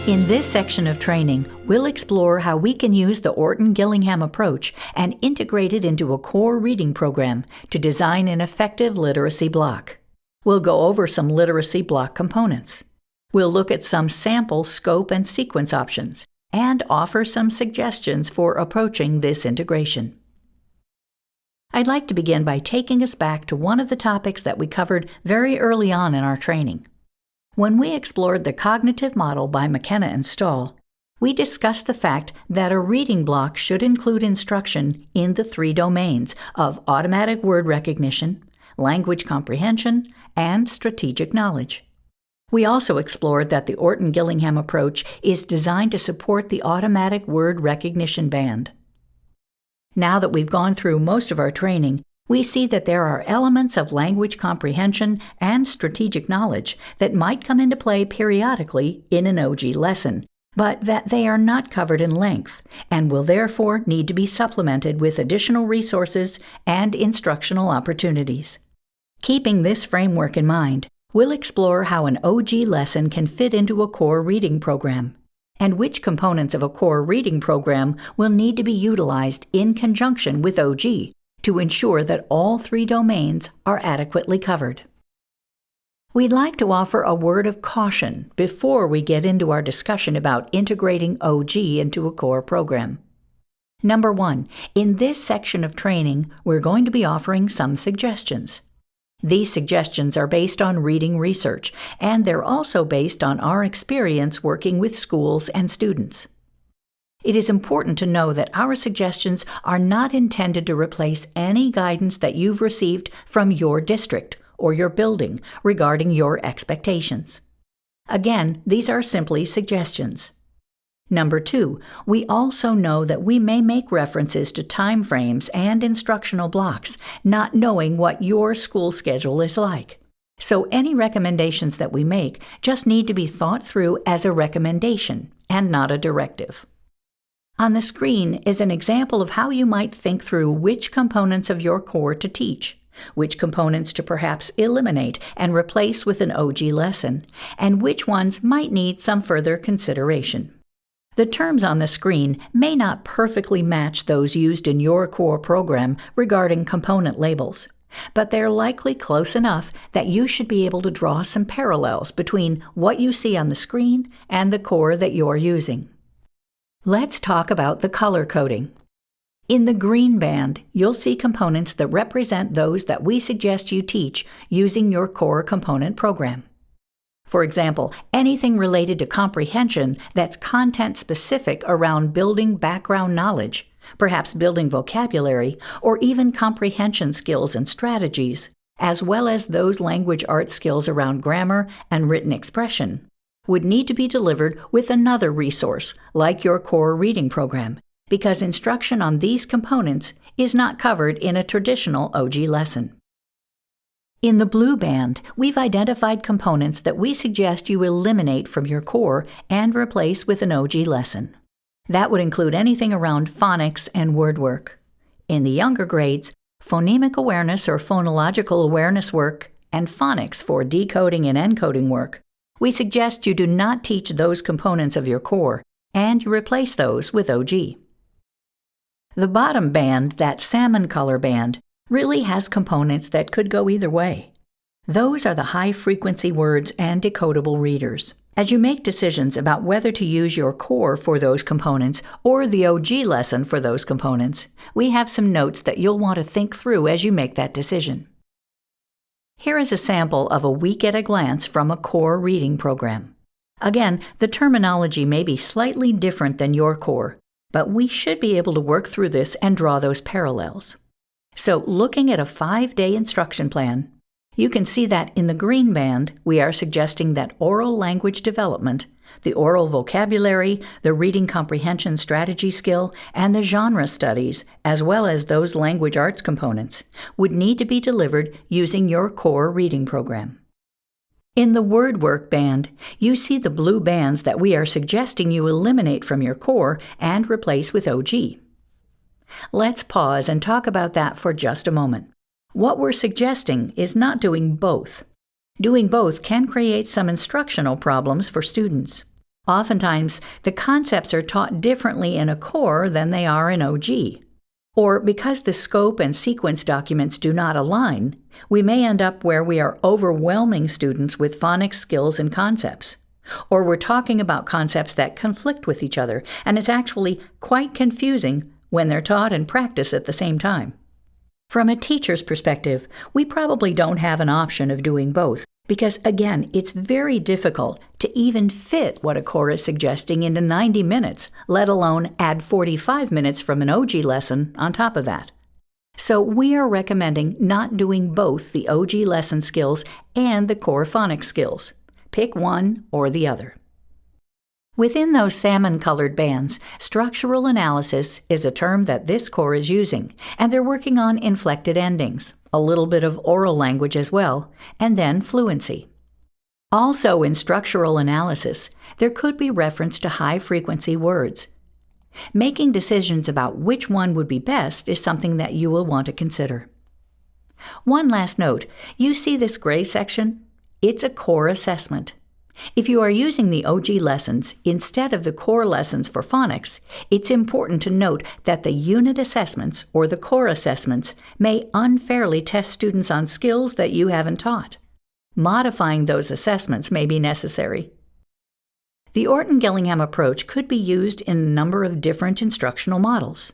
In this section of training, we'll explore how we can use the Orton-Gillingham approach and integrate it into a core reading program to design an effective literacy block. We'll go over some literacy block components. We'll look at some sample scope and sequence options and offer some suggestions for approaching this integration. I'd like to begin by taking us back to one of the topics that we covered very early on in our training. When we explored the cognitive model by McKenna and Stahl, we discussed the fact that a reading block should include instruction in the 3 domains of automatic word recognition, language comprehension, and strategic knowledge. We also explored that the Orton-Gillingham approach is designed to support the automatic word recognition band. Now that we've gone through most of our training, we see that there are elements of language comprehension and strategic knowledge that might come into play periodically in an OG lesson, but that they are not covered in length and will therefore need to be supplemented with additional resources and instructional opportunities. Keeping this framework in mind, we'll explore how an OG lesson can fit into a core reading program, and which components of a core reading program will need to be utilized in conjunction with OG to ensure that all 3 domains are adequately covered. We'd like to offer a word of caution before we get into our discussion about integrating OG into a core program. Number 1, in this section of training, we're going to be offering some suggestions. These suggestions are based on reading research, and they're also based on our experience working with schools and students. It is important to know that our suggestions are not intended to replace any guidance that you've received from your district or your building regarding your expectations. Again, these are simply suggestions. Number 2, we also know that we may make references to time frames and instructional blocks, not knowing what your school schedule is like. So any recommendations that we make just need to be thought through as a recommendation and not a directive. On the screen is an example of how you might think through which components of your core to teach, which components to perhaps eliminate and replace with an OG lesson, and which ones might need some further consideration. The terms on the screen may not perfectly match those used in your core program regarding component labels, but they're likely close enough that you should be able to draw some parallels between what you see on the screen and the core that you're using. Let's talk about the color coding. In the green band, you'll see components that represent those that we suggest you teach using your core component program. For example, anything related to comprehension that's content-specific around building background knowledge, perhaps building vocabulary, or even comprehension skills and strategies, as well as those language arts skills around grammar and written expression, would need to be delivered with another resource, like your core reading program, because instruction on these components is not covered in a traditional OG lesson. In the blue band, we've identified components that we suggest you eliminate from your core and replace with an OG lesson. That would include anything around phonics and word work. In the younger grades, phonemic awareness or phonological awareness work, and phonics for decoding and encoding work. We suggest you do not teach those components of your core, and you replace those with OG. The bottom band, that salmon color band, really has components that could go either way. Those are the high-frequency words and decodable readers. As you make decisions about whether to use your core for those components or the OG lesson for those components, we have some notes that you'll want to think through as you make that decision. Here is a sample of a week at a glance from a core reading program. Again, the terminology may be slightly different than your core, but we should be able to work through this and draw those parallels. So, looking at a 5-day instruction plan, you can see that in the green band, we are suggesting that oral language development, the oral vocabulary, the reading comprehension strategy skill, and the genre studies, as well as those language arts components, would need to be delivered using your core reading program. In the word work band, you see the blue bands that we are suggesting you eliminate from your core and replace with OG. Let's pause and talk about that for just a moment. What we're suggesting is not doing both. Doing both can create some instructional problems for students. Oftentimes, the concepts are taught differently in a core than they are in OG. Or because the scope and sequence documents do not align, we may end up where we are overwhelming students with phonics skills and concepts. Or we're talking about concepts that conflict with each other, and it's actually quite confusing when they're taught and practiced at the same time. From a teacher's perspective, we probably don't have an option of doing both, because again, it's very difficult to even fit what a core is suggesting into 90 minutes, let alone add 45 minutes from an OG lesson on top of that. So we are recommending not doing both the OG lesson skills and the core phonics skills. Pick one or the other. Within those salmon-colored bands, structural analysis is a term that this core is using, and they're working on inflected endings, a little bit of oral language as well, and then fluency. Also in structural analysis, there could be reference to high-frequency words. Making decisions about which one would be best is something that you will want to consider. One last note, you see this gray section? It's a core assessment. If you are using the OG lessons instead of the core lessons for phonics, it's important to note that the unit assessments or the core assessments may unfairly test students on skills that you haven't taught. Modifying those assessments may be necessary. The Orton-Gillingham approach could be used in a number of different instructional models.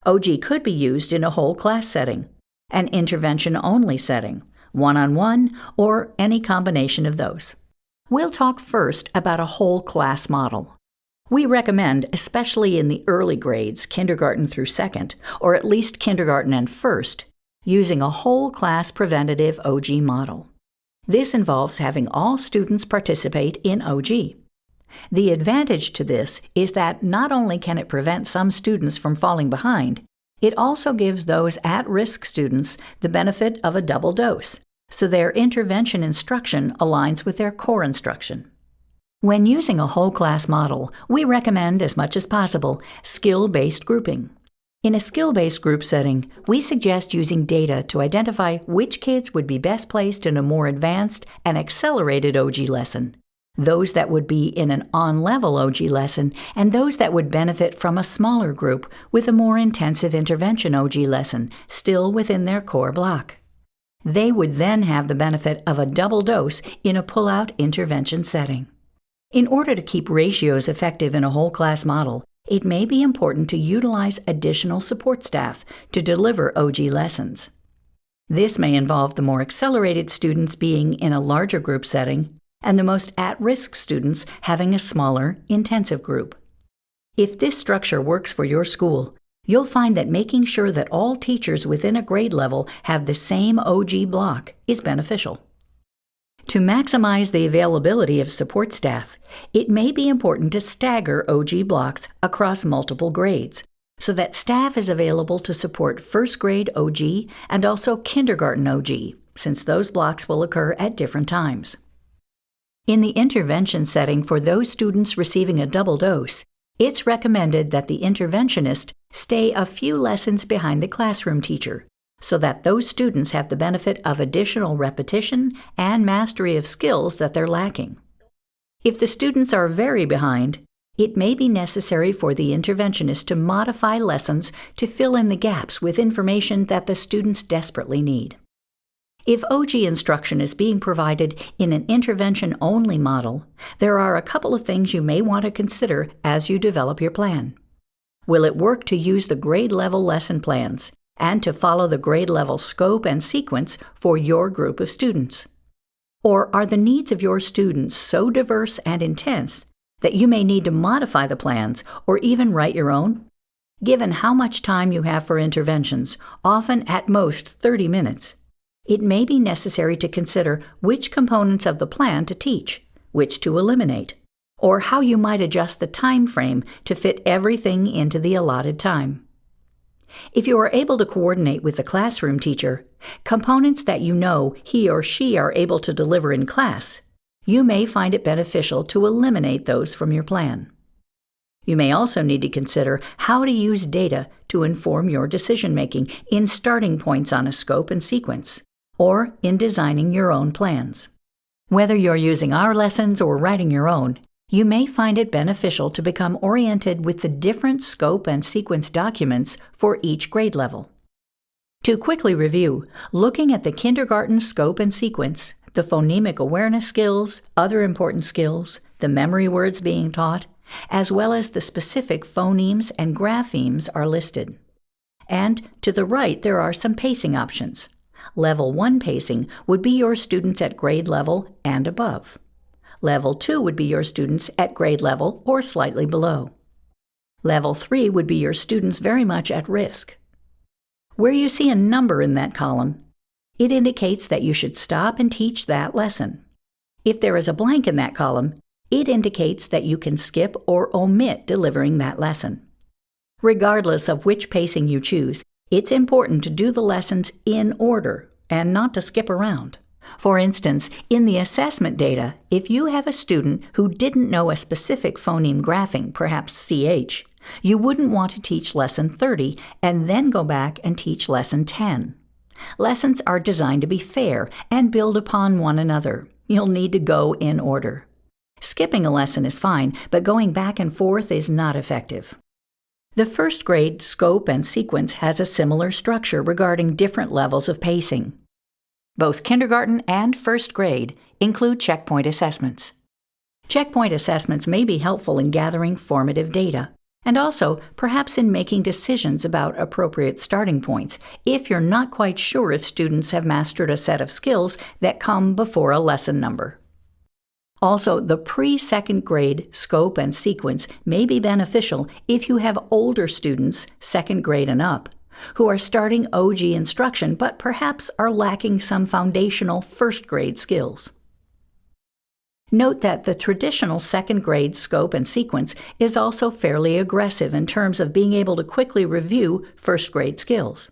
OG could be used in a whole class setting, an intervention-only setting, one-on-one, or any combination of those. We'll talk first about a whole class model. We recommend, especially in the early grades, kindergarten through second, or at least kindergarten and first, using a whole class preventative OG model. This involves having all students participate in OG. The advantage to this is that not only can it prevent some students from falling behind, it also gives those at-risk students the benefit of a double dose, so their intervention instruction aligns with their core instruction. When using a whole class model, we recommend, as much as possible, skill-based grouping. In a skill-based group setting, we suggest using data to identify which kids would be best placed in a more advanced and accelerated OG lesson, those that would be in an on-level OG lesson, and those that would benefit from a smaller group with a more intensive intervention OG lesson, still within their core block. They would then have the benefit of a double dose in a pull-out intervention setting. In order to keep ratios effective in a whole class model, it may be important to utilize additional support staff to deliver OG lessons. This may involve the more accelerated students being in a larger group setting and the most at-risk students having a smaller, intensive group. If this structure works for your school, you'll find that making sure that all teachers within a grade level have the same OG block is beneficial. To maximize the availability of support staff, it may be important to stagger OG blocks across multiple grades, so that staff is available to support first grade OG and also kindergarten OG, since those blocks will occur at different times. In the intervention setting for those students receiving a double dose, it's recommended that the interventionist stay a few lessons behind the classroom teacher, so that those students have the benefit of additional repetition and mastery of skills that they're lacking. If the students are very behind, it may be necessary for the interventionist to modify lessons to fill in the gaps with information that the students desperately need. If OG instruction is being provided in an intervention-only model, there are a couple of things you may want to consider as you develop your plan. Will it work to use the grade-level lesson plans and to follow the grade-level scope and sequence for your group of students? Or are the needs of your students so diverse and intense that you may need to modify the plans or even write your own? Given how much time you have for interventions, often at most 30 minutes, it may be necessary to consider which components of the plan to teach, which to eliminate, or how you might adjust the time frame to fit everything into the allotted time. If you are able to coordinate with the classroom teacher, components that you know he or she are able to deliver in class, you may find it beneficial to eliminate those from your plan. You may also need to consider how to use data to inform your decision-making in starting points on a scope and sequence, or in designing your own plans. Whether you're using our lessons or writing your own, You may find it beneficial to become oriented with the different scope and sequence documents for each grade level. To quickly review, looking at the kindergarten scope and sequence, the phonemic awareness skills, other important skills, the memory words being taught, as well as the specific phonemes and graphemes are listed. And to the right, there are some pacing options. Level 1 pacing would be your students at grade level and above. Level 2 would be your students at grade level or slightly below. Level 3 would be your students very much at risk. Where you see a number in that column, it indicates that you should stop and teach that lesson. If there is a blank in that column, it indicates that you can skip or omit delivering that lesson. Regardless of which pacing you choose, it's important to do the lessons in order and not to skip around. For instance, in the assessment data, if you have a student who didn't know a specific phoneme graphing, perhaps CH, you wouldn't want to teach lesson 30 and then go back and teach lesson 10. Lessons are designed to be fair and build upon one another. You'll need to go in order. Skipping a lesson is fine, but going back and forth is not effective. The first grade scope and sequence has a similar structure regarding different levels of pacing. Both kindergarten and first grade include checkpoint assessments. Checkpoint assessments may be helpful in gathering formative data, and also perhaps in making decisions about appropriate starting points if you're not quite sure if students have mastered a set of skills that come before a lesson number. Also, the pre-second grade scope and sequence may be beneficial if you have older students, second grade and up, who are starting OG instruction but perhaps are lacking some foundational first grade skills. Note that the traditional second grade scope and sequence is also fairly aggressive in terms of being able to quickly review first grade skills.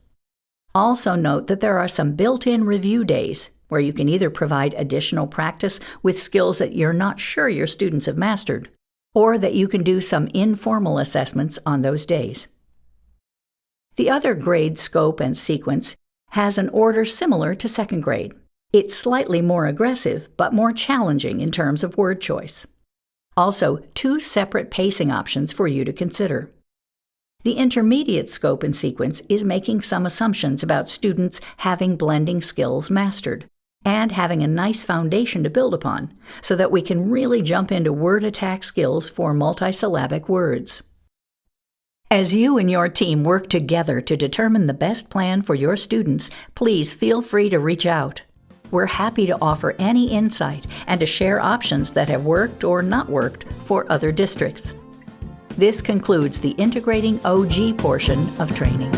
Also note that there are some built-in review days where you can either provide additional practice with skills that you're not sure your students have mastered, or that you can do some informal assessments on those days. The other grade scope and sequence has an order similar to second grade. It's slightly more aggressive, but more challenging in terms of word choice. Also, 2 separate pacing options for you to consider. The intermediate scope and sequence is making some assumptions about students having blending skills mastered and having a nice foundation to build upon so that we can really jump into word attack skills for multisyllabic words. As you and your team work together to determine the best plan for your students, please feel free to reach out. We're happy to offer any insight and to share options that have worked or not worked for other districts. This concludes the Integrating OG portion of training.